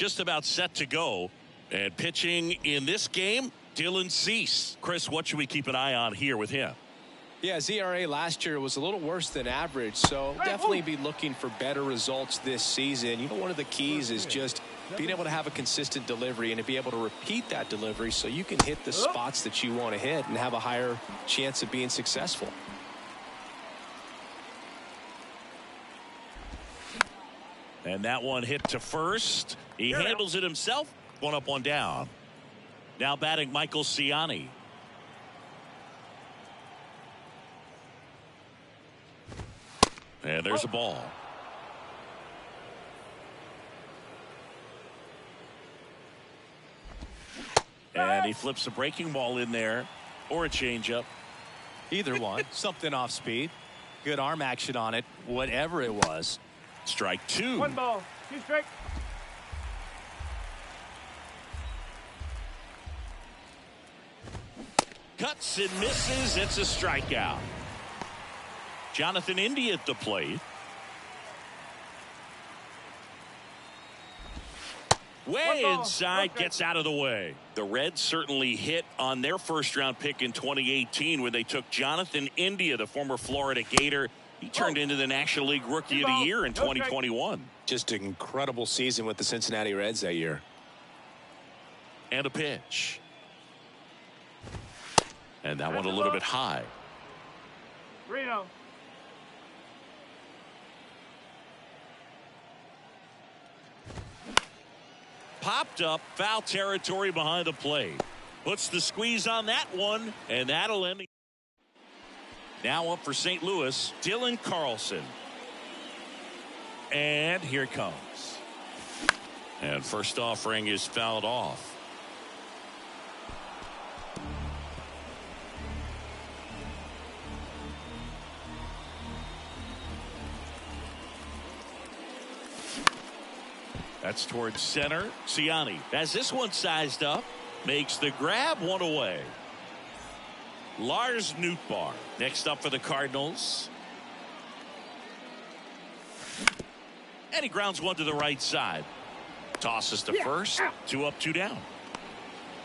just about set to go. And pitching in this game, Dylan Cease. Chris, what should we keep an eye on here with him? Yeah, his ERA last year was a little worse than average, so definitely be looking for better results this season. You know, one of the keys is just being able to have a consistent delivery and to be able to repeat that delivery so you can hit the spots that you want to hit and have a higher chance of being successful. And that one hit to first. He handles it himself. One up, one down. Now batting Michael Ciani. And there's a ball. And he flips a breaking ball in there or a changeup. Either one. Something off speed. Good arm action on it. Whatever it was. Strike two. 1 ball, 2 strikes. Cuts and misses. It's a strikeout. Jonathan India at the plate. Way inside, gets out of the way. The Reds certainly hit on their first-round pick in 2018 when they took Jonathan India, the former Florida Gator. He turned into the National League Rookie of the Year in 2021. Just an incredible season with the Cincinnati Reds that year. And a pitch. And that one a little bit high. Reno. Popped up, foul territory behind the plate. Puts the squeeze on that one, and that'll end. Now up for St. Louis, Dylan Carlson. And here it comes. And first offering is fouled off. That's towards center. Ciani has this one sized up. Makes the grab, one away. Lars Nootbaar next up for the Cardinals. And he grounds one to the right side. Tosses to first. 2 up, 2 down.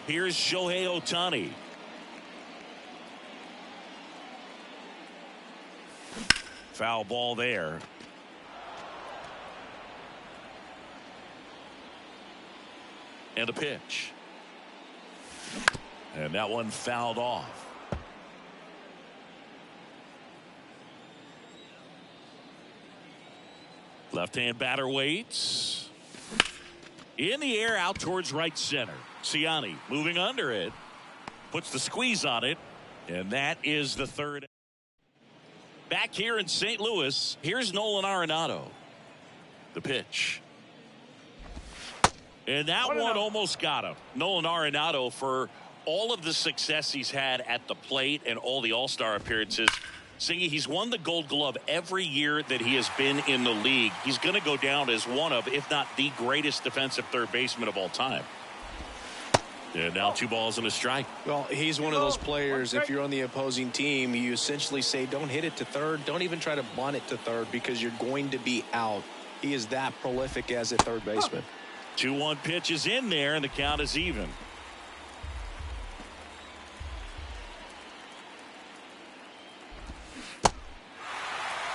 Here's Shohei Ohtani. Foul ball there. And a pitch. And that one fouled off. Left-hand batter waits. In the air, out towards right center. Ciani moving under it. Puts the squeeze on it. And that is the third. Back here in St. Louis, here's Nolan Arenado. The pitch. And that one almost got him. Nolan Arenado, for all of the success he's had at the plate and all the All-Star appearances, Singy, he's won the Gold Glove every year that he has been in the league. He's going to go down as one of, if not the greatest defensive third baseman of all time. And now 2 balls and a strike. Well, he's one of those players, if you're on the opposing team, you essentially say, don't hit it to third. Don't even try to bunt it to third because you're going to be out. He is that prolific as a third baseman. 2-1 pitch is in there, and the count is even.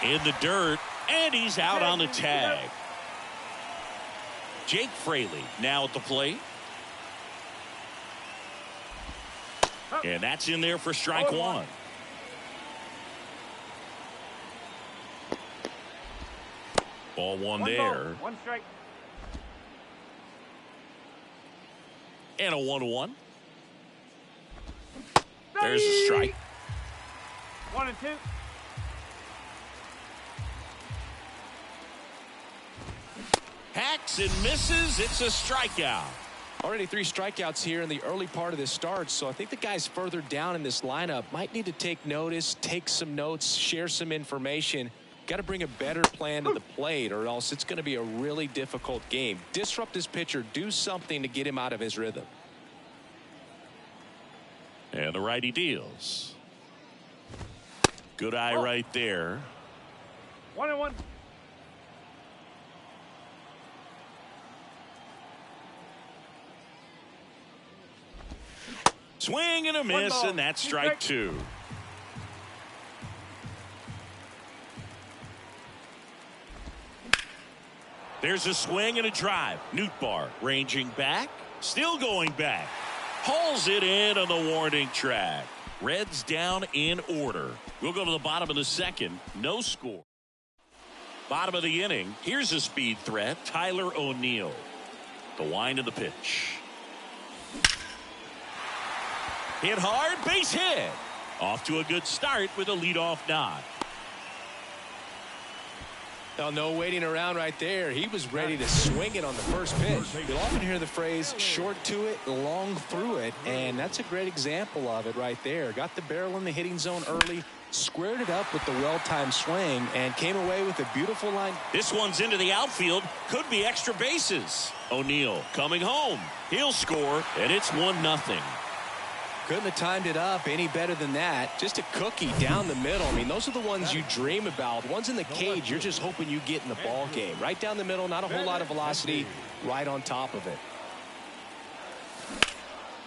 In the dirt, and he's out on the tag. Jake Fraley now at the plate. And that's in there for strike 1. Ball 1 there. 1 strike. And a 1-1. There's a strike. 1 and 2. Hacks and misses. It's a strikeout. Already 3 strikeouts here in the early part of this start, so I think the guys further down in this lineup might need to take notice, take some notes, share some information. Got to bring a better plan to the plate, or else it's going to be a really difficult game. Disrupt his pitcher, do something to get him out of his rhythm. And the righty deals. Good eye right there. 1 and 1. Swing and a miss, and that's strike two. There's a swing and a drive. Nootbaar ranging back, still going back. Hauls it in on the warning track. Reds down in order. We'll go to the bottom of the second. No score. Bottom of the inning. Here's a speed threat. Tyler O'Neill. The wind of the pitch. Hit hard, base hit. Off to a good start with a leadoff nod. Well, no waiting around right there. He was ready to swing it on the first pitch. You'll often hear the phrase short to it, long through it, and that's a great example of it right there. Got the barrel in the hitting zone early, squared it up with the well-timed swing, and came away with a beautiful line. This one's into the outfield. Could be extra bases. O'Neill coming home. He'll score, and it's 1-0. Couldn't have timed it up any better than that. Just a cookie down the middle. I mean, those are the ones you dream about. Ones in the cage, you're just hoping you get in the ball game. Right down the middle, not a whole lot of velocity, right on top of it.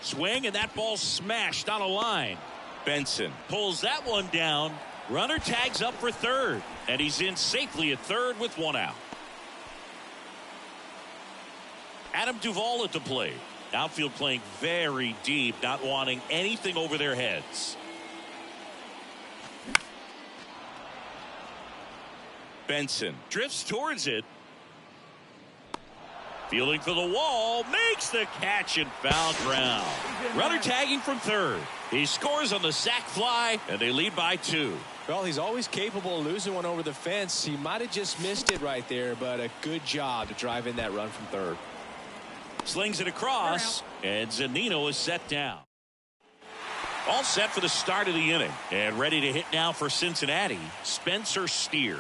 Swing, and that ball smashed on a line. Benson pulls that one down. Runner tags up for third, and he's in safely at third with one out. Adam Duvall at the plate. Outfield playing very deep, not wanting anything over their heads. Benson drifts towards it. Fielding for the wall, makes the catch and foul ground. Runner tagging from third. He scores on the sac fly, and they lead by 2. Well, he's always capable of losing one over the fence. He might have just missed it right there, but a good job to drive in that run from third. Slings it across, and Zunino is set down. All set for the start of the inning, and ready to hit now for Cincinnati, Spencer Steer.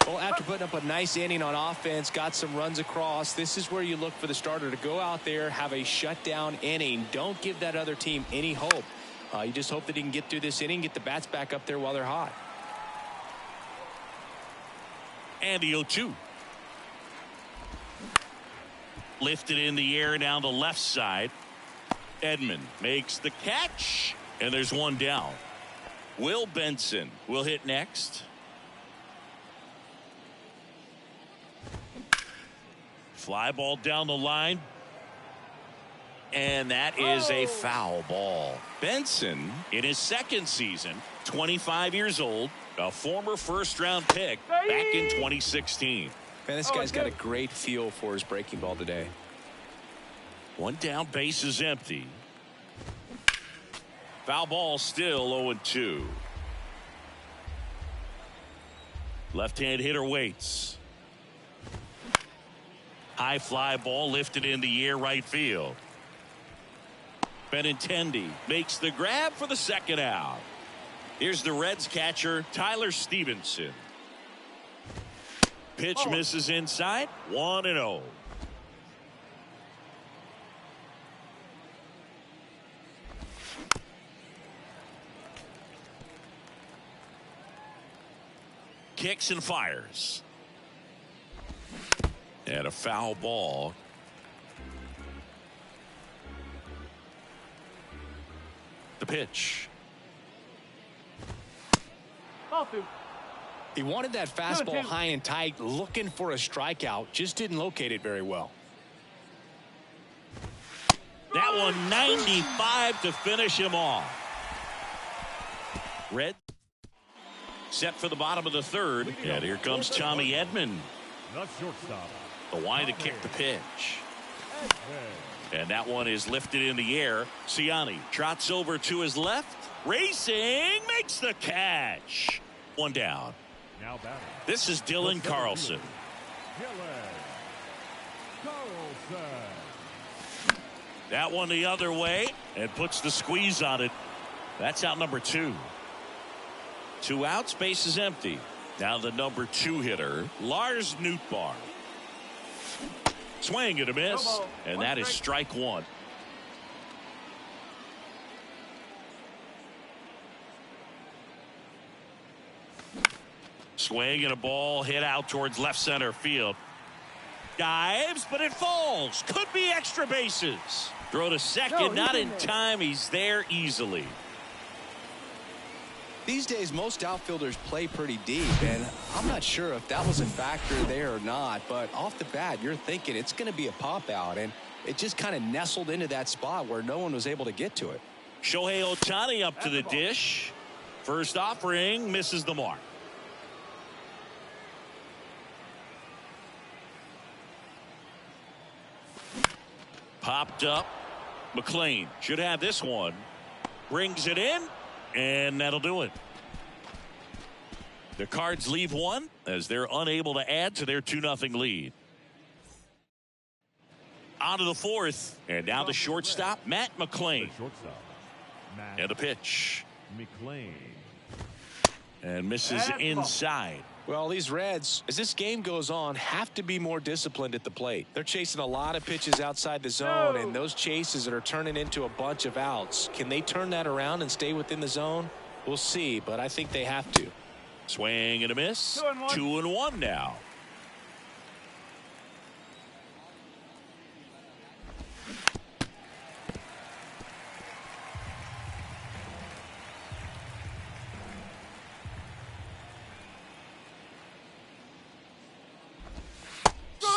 Well, after putting up a nice inning on offense, got some runs across, this is where you look for the starter to go out there, have a shutdown inning. Don't give that other team any hope. You just hope that he can get through this inning, get the bats back up there while they're hot. And the 0-2. Lifted in the air down the left side. Edman makes the catch, and there's one down. Will Benson will hit next. Fly ball down the line, and that is a foul ball. Benson, in his second season, 25 years old, a former first-round pick back in 2016. Man, this guy's got a great feel for his breaking ball today. One down, base is empty. Foul ball still 0-2. Left-hand hitter waits. High fly ball lifted in the air right field. Benintendi makes the grab for the second out. Here's the Reds catcher, Tyler Stevenson. Pitch misses inside. 1-0. Kicks and fires. And a foul ball. The pitch. He wanted that fastball high and tight, looking for a strikeout, just didn't locate it very well. That one 95 to finish him off. Red set for the bottom of the third, and here comes Tommy Edman. The wind to kick the pitch. And that one is lifted in the air. Ciani trots over to his left. Racing, makes the catch. One down. This is Dylan Carlson. That one the other way and puts the squeeze on it. That's out number 2. 2 outs, base is empty. Now the number 2 hitter, Lars Nootbaar. Swing and a miss, and that is strike 1. Swing and a ball hit out towards left center field. Dives, but it falls. Could be extra bases. Throw to second, not in time. He's there easily. These days, most outfielders play pretty deep, and I'm not sure if that was a factor there or not, but off the bat, you're thinking it's going to be a pop out, and it just kind of nestled into that spot where no one was able to get to it. Shohei Ohtani up to the dish. First offering misses the mark. Popped up. McLean should have this one. Brings it in, and that'll do it. The Cards leave one as they're unable to add to their 2-0 lead. On to the fourth, and now the shortstop, Matt McLean. And a pitch. McLean. And misses inside. Well, these Reds, as this game goes on, have to be more disciplined at the plate. They're chasing a lot of pitches outside the zone, and those chases that are turning into a bunch of outs. Can they turn that around and stay within the zone? We'll see, but I think they have to. Swing and a miss. 2-1 now.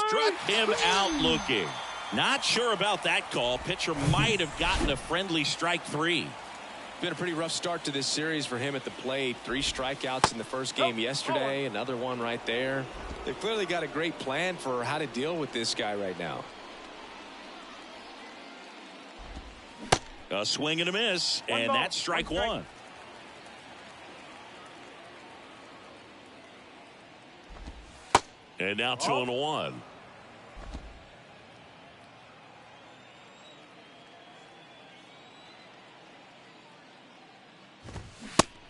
Struck him out looking. Not sure about that call. Pitcher might have gotten a friendly strike 3. Been a pretty rough start to this series for him at the plate. 3 strikeouts in the first game yesterday. Another one right there. They've clearly got a great plan for how to deal with this guy right now. A swing and a miss, and that's strike 1. And now 2-1.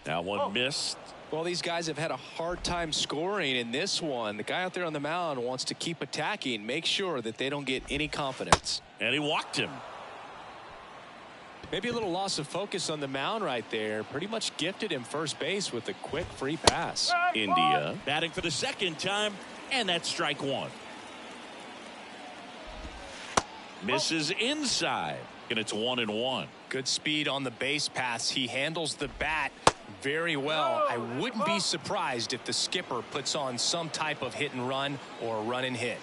Now one missed. Well, these guys have had a hard time scoring in this one. The guy out there on the mound wants to keep attacking, make sure that they don't get any confidence. And he walked him. Maybe a little loss of focus on the mound right there. Pretty much gifted him first base with a quick free pass. India batting for the second time, and that's strike 1. Misses inside, and it's 1-1. Good speed on the base pass. He handles the bat very well. I wouldn't be surprised if the skipper puts on some type of hit and run or run and hit.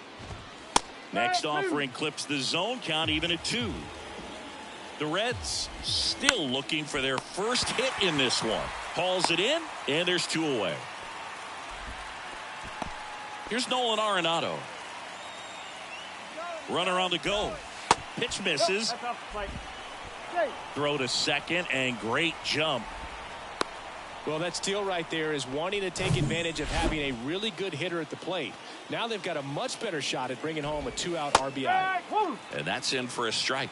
Next offering clips the zone count even at 2. The Reds still looking for their first hit in this one. Hauls it in, and there's 2 away. Here's Nolan Arenado. Runner on the go. Pitch misses. Throw to second, and great jump. Well, that steal right there is wanting to take advantage of having a really good hitter at the plate. Now they've got a much better shot at bringing home a 2-out RBI. And that's in for a strike.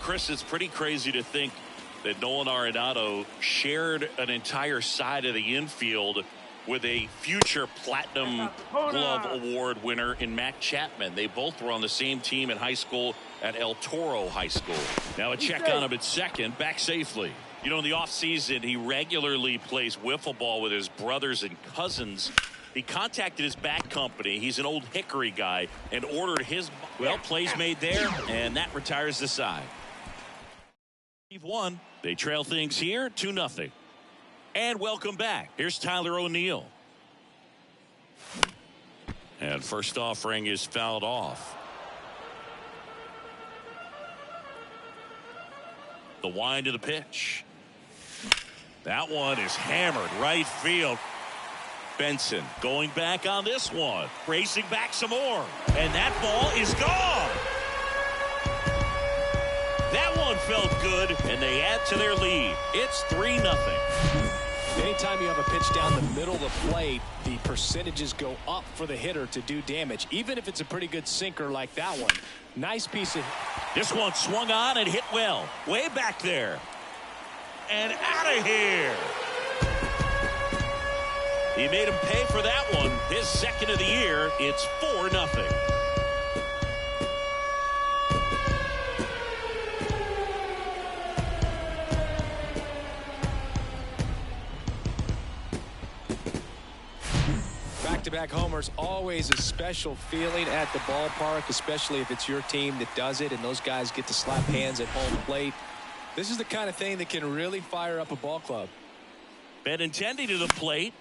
Chris, it's pretty crazy to think that Nolan Arenado shared an entire side of the infield with a future Platinum Glove Award winner in Matt Chapman. They both were on the same team in high school at El Toro High School. Now a check on him at second, back safely. You know, in the offseason, he regularly plays wiffle ball with his brothers and cousins. He contacted his bat company. He's an old Hickory guy and ordered his, well, plays made there, and that retires the side. Won. They trail things here 2-0. And welcome back. Here's Tyler O'Neill. And first offering is fouled off. The wind of the pitch. That one is hammered right field. Benson going back on this one. Racing back some more. And that ball is gone. That one felt good, and they add to their lead. It's 3-0. Anytime you have a pitch down the middle of the plate, the percentages go up for the hitter to do damage, even if it's a pretty good sinker like that one. Nice piece of... This one swung on and hit well. Way back there. And out of here. He made him pay for that one. His second of the year. It's 4-0. back-to-back homers, always a special feeling at the ballpark, especially if it's your team that does it and those guys get to slap hands at home plate. This is the kind of thing that can really fire up a ball club. Benintendi to the plate.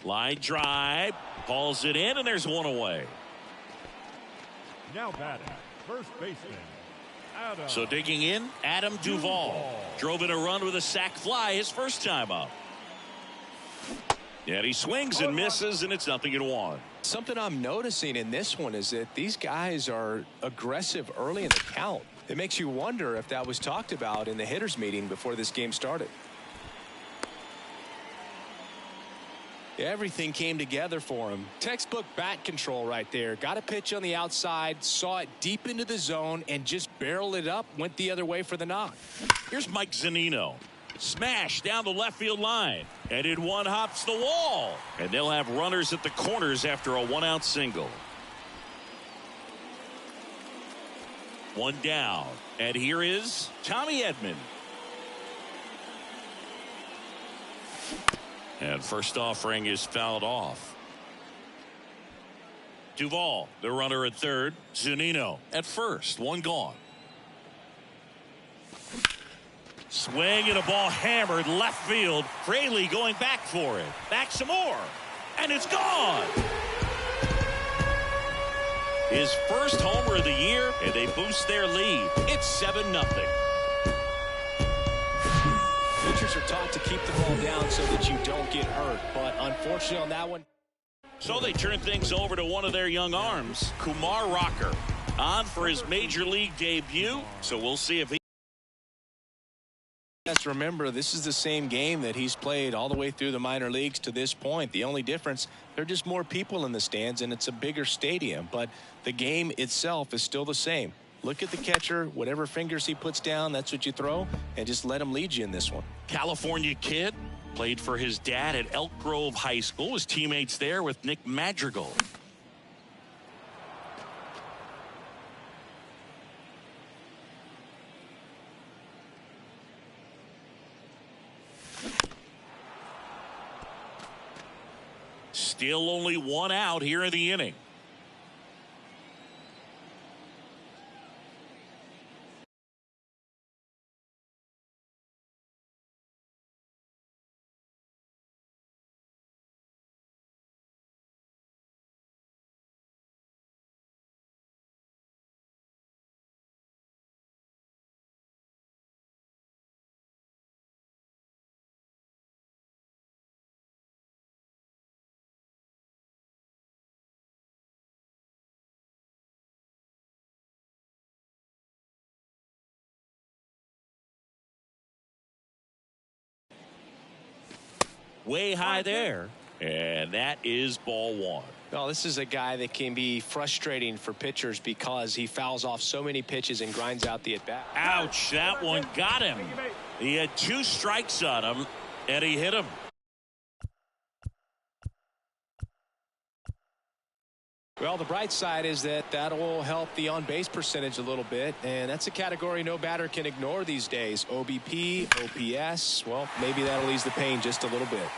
Line drive. Calls it in, and there's one away. Now batting, first baseman, Adam. So digging in, Adam Duvall. Drove in a run with a sac fly his first time up. And he swings and misses, and it's 0-1. Something I'm noticing in this one is that these guys are aggressive early in the count. It makes you wonder if that was talked about in the hitters meeting before this game started. Everything came together for him. Textbook bat control right there. Got a pitch on the outside, saw it deep into the zone, and just barreled it up, went the other way for the knock. Here's Mike Zunino. Smash down the left field line. And in one hops the wall. And they'll have runners at the corners after a one-out single. One down. And here is Tommy Edman. And first offering is fouled off. Duvall, the runner at third. Zunino at first. One gone. Swing and a ball hammered left field. Fraley going back for it. Back some more. And it's gone. His first homer of the year, and they boost their lead. It's 7-0. Pitchers are taught to keep the ball down so that you don't get hurt, but unfortunately on that one. So they turn things over to one of their young arms, Kumar Rocker, on for his major league debut. So we'll see if he. Yes, remember, this is the same game that he's played all the way through the minor leagues to this point. The only difference, there are just more people in the stands and it's a bigger stadium, but the game itself is still the same. Look at the catcher, whatever fingers he puts down, that's what you throw, and just let him lead you in this one. California kid, played for his dad at Elk Grove High School. His teammates there with Nick Madrigal. Still only one out here in the inning. Way high there. And that is ball one. Well, this is a guy that can be frustrating for pitchers because he fouls off so many pitches and grinds out the at-bat. Ouch, that one got him. He had 2 strikes on him, and he hit him. Well, the bright side is that will help the on-base percentage a little bit, and that's a category no batter can ignore these days. OBP, OPS, well, maybe that'll ease the pain just a little bit.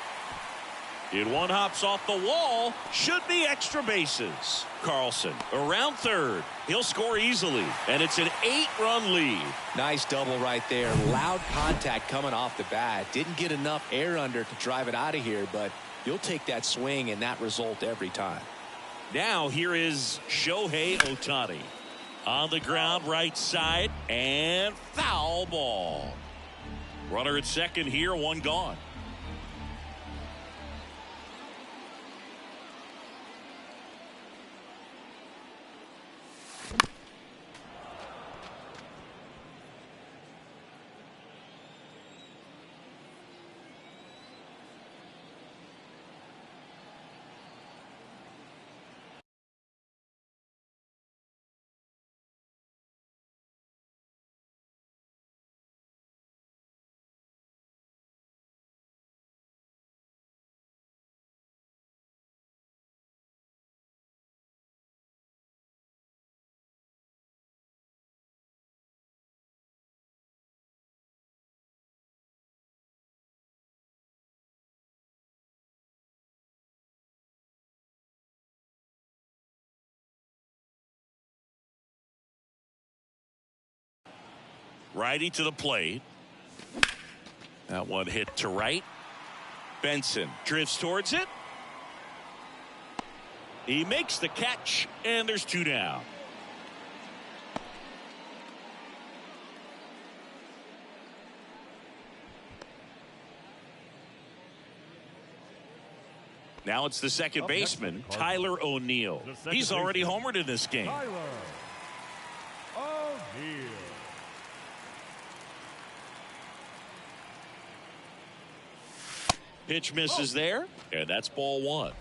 In one hops off the wall, should be extra bases. Carlson around third. He'll score easily, and it's an 8-run lead. Nice double right there. Loud contact coming off the bat. Didn't get enough air under to drive it out of here, but you'll take that swing and that result every time. Now here is Shohei Ohtani. On the ground right side, and foul ball. Runner at second here, one gone. Righty to the plate. That one hit to right. Benson drifts towards it. He makes the catch, and there's 2 down. Now it's the second baseman, Tyler O'Neill. He's already homered in this game. Tyler O'Neill. Pitch misses there, and that's ball 1.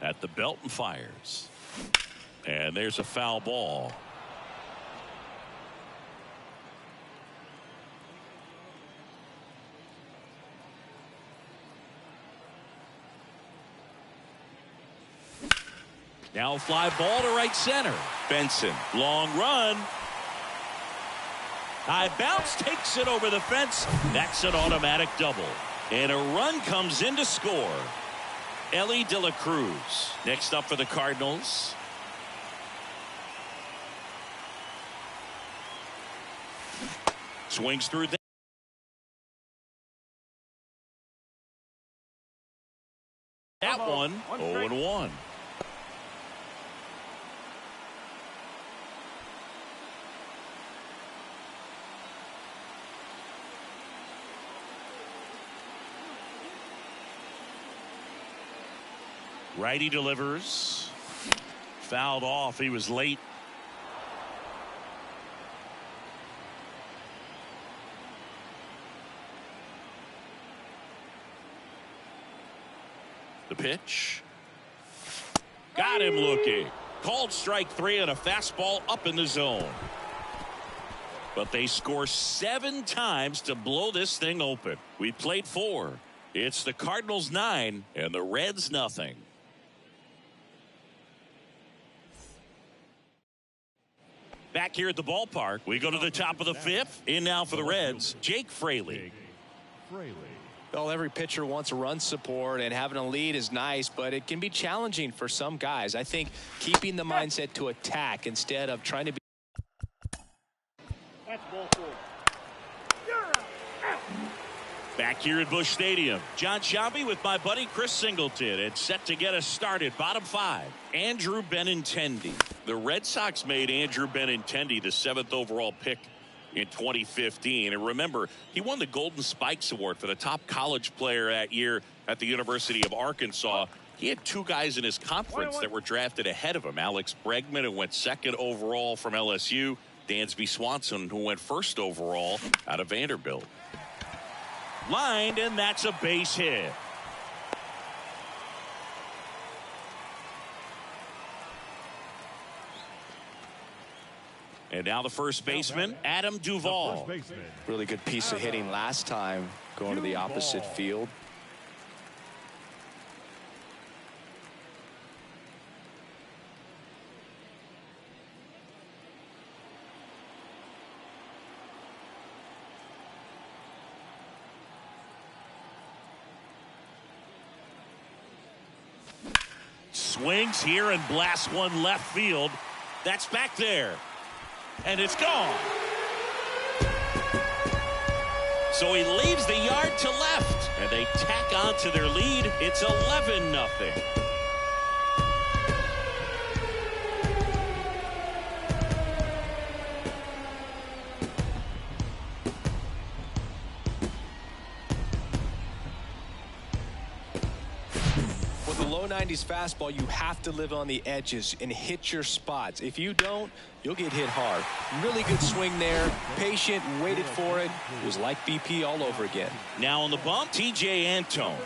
At the belt and fires. And there's a foul ball. Now a fly ball to right center. Benson, long run. High bounce, takes it over the fence. That's an automatic double. And a run comes in to score. Ellie De La Cruz next up for the Cardinals. Swings through that one. 0-1. Righty delivers. Fouled off. He was late. The pitch. Got him looking. Called strike 3 on a fastball up in the zone. But they score 7 times to blow this thing open. We played 4. It's the Cardinals 9 and the Reds nothing. Back here at the ballpark, we go to the top of the 5th. In now for the Reds, Jake Fraley. Well, every pitcher wants run support, and having a lead is nice, but it can be challenging for some guys. I think keeping the mindset to attack instead of trying to be. That's ball 4. Back here at Busch Stadium, John Sciambi with my buddy Chris Singleton. It's set to get us started. Bottom 5, Andrew Benintendi. The Red Sox made Andrew Benintendi the 7th overall pick in 2015. And remember, he won the Golden Spikes Award for the top college player that year at the University of Arkansas. He had 2 guys in his conference that were drafted ahead of him. Alex Bregman, who went 2nd overall from LSU. Dansby Swanson, who went 1st overall out of Vanderbilt. Lined, and that's a base hit. And now the first baseman, Adam Duvall. Really good piece of hitting last time, going to the opposite field. Swings here and blasts one left field. That's back there. And it's gone. So he leaves the yard to left. And they tack on to their lead. It's 11-0. Low 90s fastball, you have to live on the edges and hit your spots. If you don't, you'll get hit hard. Really good swing there. Patient, waited for it. It was like BP all over again. Now on the bump, TJ Antone.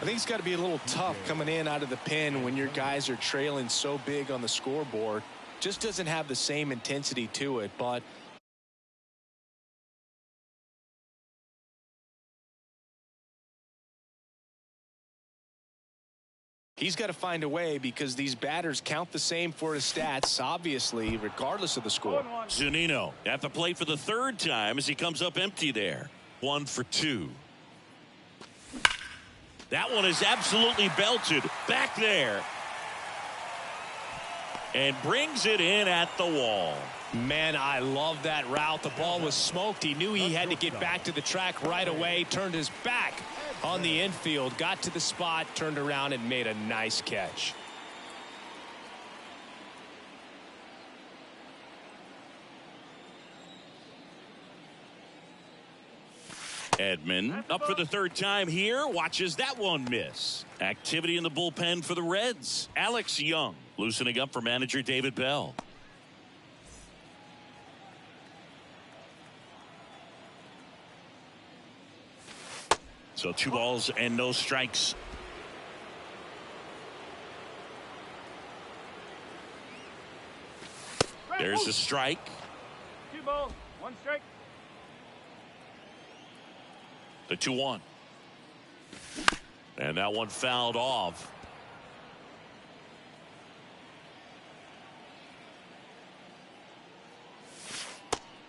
I think it's got to be a little tough coming in out of the pen when your guys are trailing so big on the scoreboard. Just doesn't have the same intensity to it, but he's got to find a way because these batters count the same for his stats, obviously, regardless of the score. Zunino at the plate for the 3rd time as he comes up empty there. 1 for 2. That one is absolutely belted back there. and brings it in at the wall. Man, I love that route. The ball was smoked. He knew he had to get back to the track right away. Turned his back on the infield. Got to the spot. Turned around and made a nice catch. Edman up for the third time here. Watches that one miss. Activity in the bullpen for the Reds. Alex Young loosening up for manager David Bell. So 2 balls and no strikes. There's a strike. 2 balls, 1 strike. The 2-1. And that one fouled off.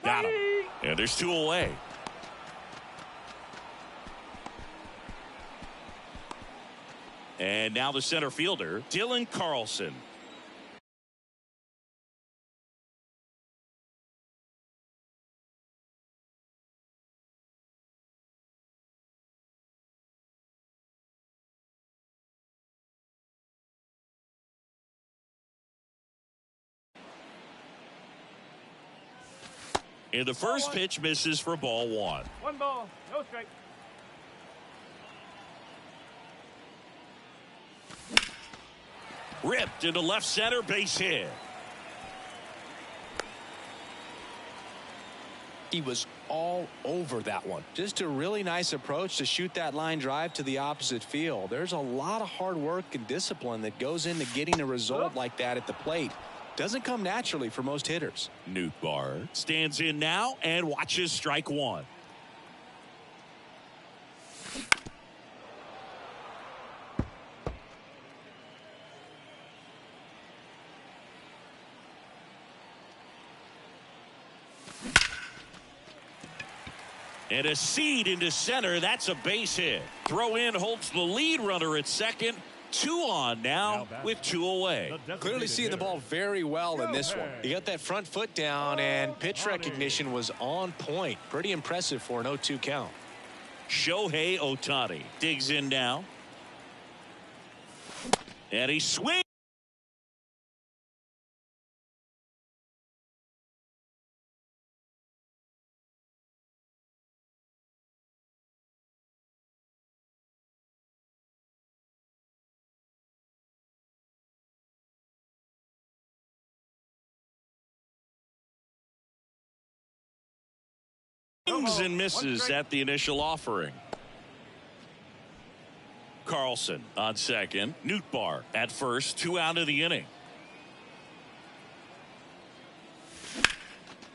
Got him. And there's 2 away. And now the center fielder, Dylan Carlson. And the first pitch misses for ball 1. 1 ball, no strike. Ripped into left center, base hit. He was all over that one. Just a really nice approach to shoot that line drive to the opposite field. There's a lot of hard work and discipline that goes into getting a result like that at the plate. Doesn't come naturally for most hitters. Nootbaar stands in now and watches strike 1. And a seed into center. That's a base hit. Throw in holds the lead runner at second. 2 on now with 2 away. Clearly seeing the ball very well in this one. He got that front foot down and pitch recognition was on point. Pretty impressive for an 0-2 count. Shohei Ohtani digs in now. And he swings. And misses at the initial offering. Carlson on second. Nootbaar at first. 2 out of the inning.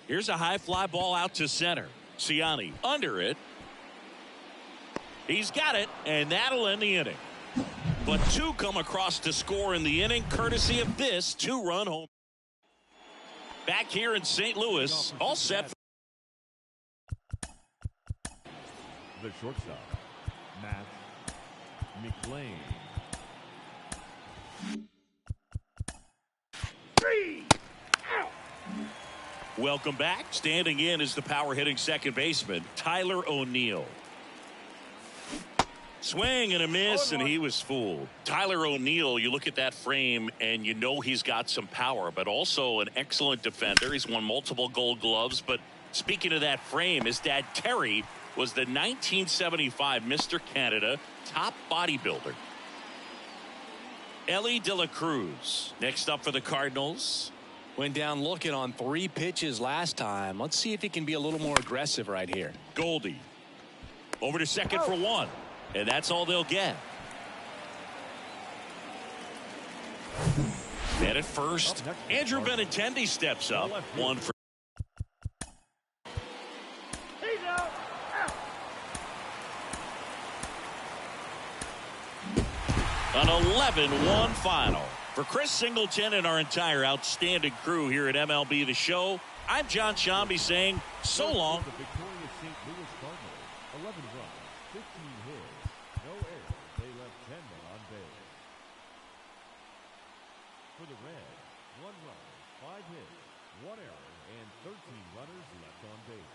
Here's a high fly ball out to center. Ciani under it. He's got it, and that'll end the inning. But 2 come across to score in the inning, courtesy of this 2-run home. Back here in St. Louis, all set. The shortstop, Matt McLean. 3 out. Welcome back. Standing in is the power hitting second baseman, Tyler O'Neill. Swing and a miss, and he was fooled. Tyler O'Neill, you look at that frame and you know he's got some power, but also an excellent defender. He's won multiple Gold Gloves. But speaking of that frame, his dad Terry was the 1975 Mr. Canada top bodybuilder. Ellie De La Cruz next up for the Cardinals. Went down looking on 3 pitches last time. Let's see if he can be a little more aggressive right here. Goldie over to second for 1, and that's all they'll get. And at first, Andrew Benintendi steps up. 1 for. He's out. An 11-1 final. For Chris Singleton and our entire outstanding crew here at MLB The Show, I'm John Shambi saying so long. The victorious St. Louis Cardinals, 11 runs, 15 hits, no errors. They left 10 men on base. For the Reds, 1 run, 5 hits, 1 error, and 13 runners left on base.